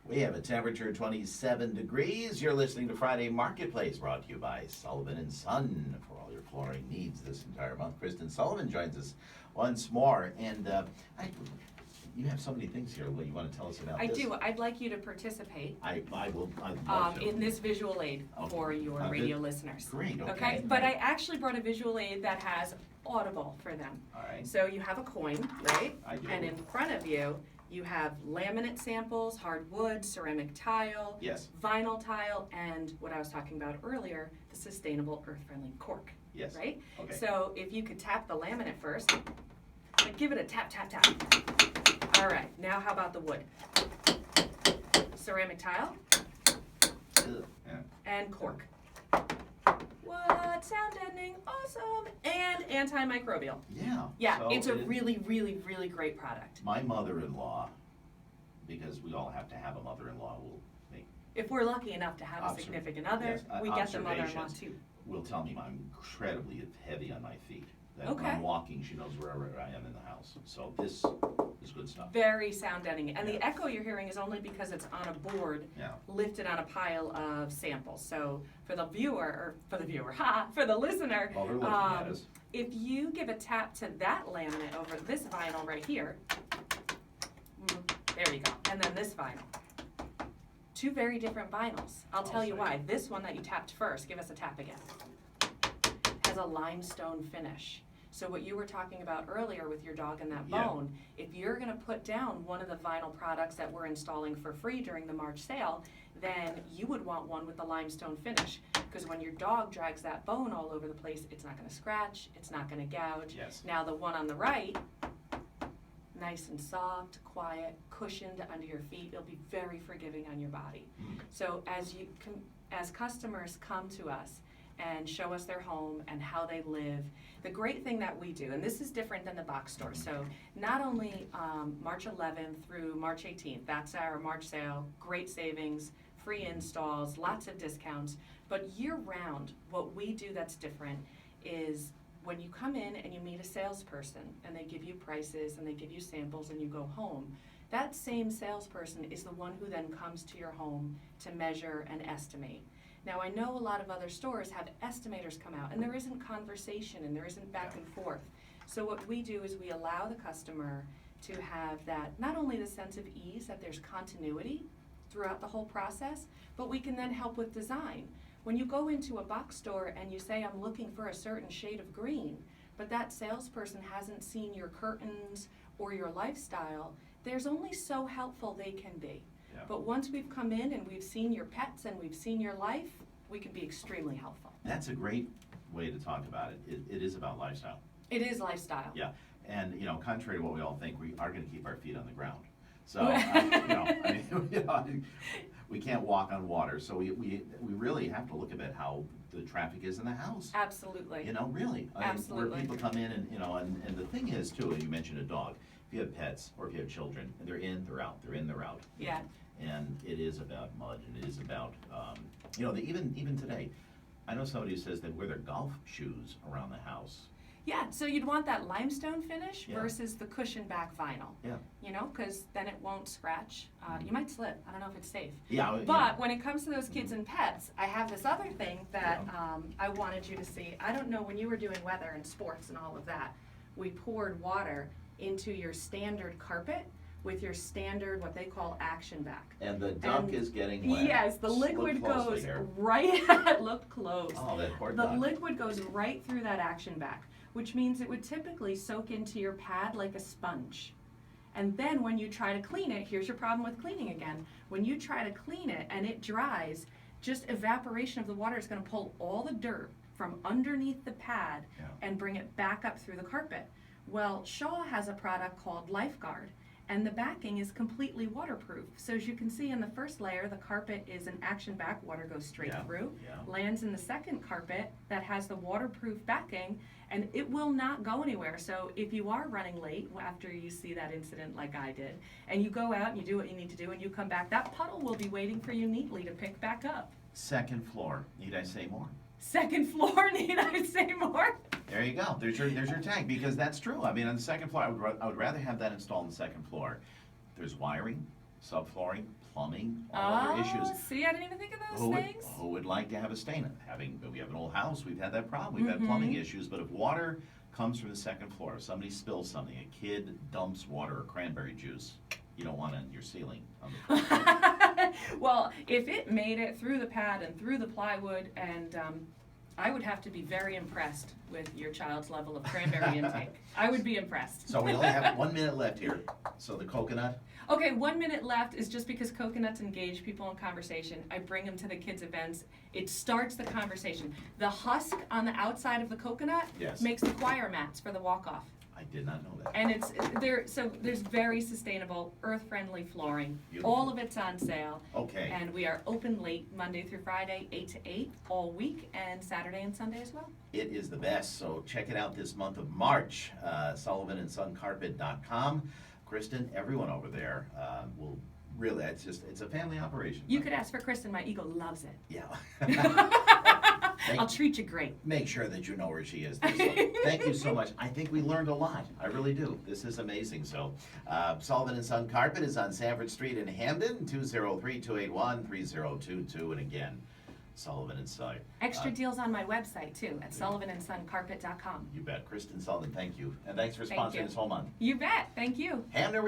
We have a temperature 27 degrees. You're listening to Friday Marketplace, brought to you by Sullivan Son for all your flooring needs this entire month. Kristen Sullivan joins us once more, and you have so many things here. What you want to tell us about I this? do. I'd like you to participate I will. I'd love to. in this visual aid Okay. for your radio listeners. Great. Okay. But I actually brought a visual aid that has audible for them. All right. So you have a coin, right? I do. And in front of you, you have laminate samples, hardwood, ceramic tile, Yes. vinyl tile, and what I was talking about earlier, the sustainable earth-friendly cork. Yes. Right? Okay. So if you could tap the laminate first, like give it a tap, tap, tap. All right, now how about the wood? Ceramic tile Ugh, yeah. and cork. What? Sound deadening, awesome, and antimicrobial. Yeah. Yeah, So it's a it is- really, really, really great product. My mother-in-law, because we all have to have a mother-in-law, If we're lucky enough to have a significant other, yes, we get the mother-in-law observations. too. will tell me I'm incredibly heavy on my feet. That when Okay. I'm walking, she knows wherever I am in the house. So this is good stuff. Very sound deadening, and the Yeah. echo you're hearing is only because it's on a board Yeah. lifted on a pile of samples. So for the listener, While they're looking at us. if you give a tap to that laminate over this vinyl right here, there you go, and then this vinyl. Two very different vinyls. I'll tell you why. This one that you tapped first, give us a tap again, has a limestone finish. So what you were talking about earlier with your dog and that Yeah. bone, if you're gonna put down one of the vinyl products that we're installing for free during the March sale, then you would want one with the limestone finish. Because when your dog drags that bone all over the place, it's not gonna scratch, it's not gonna gouge. Yes. Now the one on the right, nice and soft, quiet, cushioned under your feet, it'll be very forgiving on your body. Mm. So as customers come to us and show us their home and how they live, the great thing that we do, and this is different than the box store, so not only March 11th through March 18th, that's our March sale, great savings, free installs, lots of discounts, but year-round, what we do that's different is when you come in and you meet a salesperson and they give you prices and they give you samples and you go home, that same salesperson is the one who then comes to your home to measure and estimate. Now, I know a lot of other stores have estimators come out and there isn't conversation and there isn't back and forth. So what we do is we allow the customer to have that, not only the sense of ease that there's continuity throughout the whole process, but we can then help with design. When you go into a box store and you say, I'm looking for a certain shade of green, but that salesperson hasn't seen your curtains or your lifestyle, there's only so helpful they can be. Yeah. But once we've come in and we've seen your pets and we've seen your life, we can be extremely helpful. That's a great way to talk about it. It is about lifestyle. It is lifestyle. Yeah. And, contrary to what we all think, we are going to keep our feet on the ground. So, we can't walk on water. So we really have to look at how the traffic is in the house. Absolutely. Really. Absolutely. Where people come in and the thing is too, and you mentioned a dog. If you have pets or if you have children, they're in, they're out, they're in, they're out. Yeah. And it is about mud, and it is about, even today, I know somebody who says they wear their golf shoes around the house. Yeah, so you'd want that limestone finish Yeah. versus the cushion back vinyl. Yeah. Because then it won't scratch. You might slip. I don't know if it's safe. Yeah. But when it comes to those kids and pets, I have this other thing that I wanted you to see. I don't know, when you were doing weather and sports and all of that, we poured water into your standard carpet with your standard, what they call action back. And the duck is getting wet. Yes, the Look liquid closely goes here. right, look close. Oh, that poor The duck. liquid goes right through that action back, which means it would typically soak into your pad like a sponge. And then when you try to clean it, here's your problem with cleaning again. When you try to clean it and it dries, just evaporation of the water is going to pull all the dirt from underneath the pad and bring it back up through the carpet. Well, Shaw has a product called Lifeguard, and the backing is completely waterproof. So as you can see in the first layer, the carpet is an action back, water goes straight through, lands in the second carpet that has the waterproof backing, and it will not go anywhere. So if you are running late after you see that incident like I did, and you go out and you do what you need to do and you come back, that puddle will be waiting for you neatly to pick back up. Second floor. Need I say more? Second floor, need I say more? There you go. There's your tag, because that's true. I mean, on the second floor, I would rather have that installed on the second floor. There's wiring, subflooring, plumbing, all of our issues. See, I didn't even think of those things. Who would like to have a stain? We have an old house, we've had that problem, we've had plumbing issues, but if water comes from the second floor, if somebody spills something, a kid dumps water or cranberry juice, you don't want it in your ceiling on the floor. Well, if it made it through the pad and through the plywood, and I would have to be very impressed with your child's level of cranberry intake. I would be impressed. So we only have 1 minute left here. So the coconut, Okay, 1 minute left is just because coconuts engage people in conversation. I bring them to the kids' events. It starts the conversation. The husk on the outside of the coconut Yes. makes the choir mats for the walk-off. I did not know that. And there's very sustainable, earth-friendly flooring. Beautiful. All of it's on sale. Okay. And we are open late Monday through Friday, 8 to 8, all week, and Saturday and Sunday as well. It is the best, so check it out this month of March. SullivanandSonCarpet.com. Kristen, everyone over there will really, it's a family operation. You could ask for Kristen, my eagle loves it. Yeah. I'll treat you great. Make sure that you know where she is. So, thank you so much. I think we learned a lot. I really do. This is amazing. So, Sullivan and Son Carpet is on Sanford Street in Hamden, 203-281-3022. And again, Sullivan and Son. Extra deals on my website, too, at SullivanandSonCarpet.com. You bet. Kristen Sullivan, thank you. And thanks for Thank sponsoring you. this whole month. You bet. Thank you. Hamden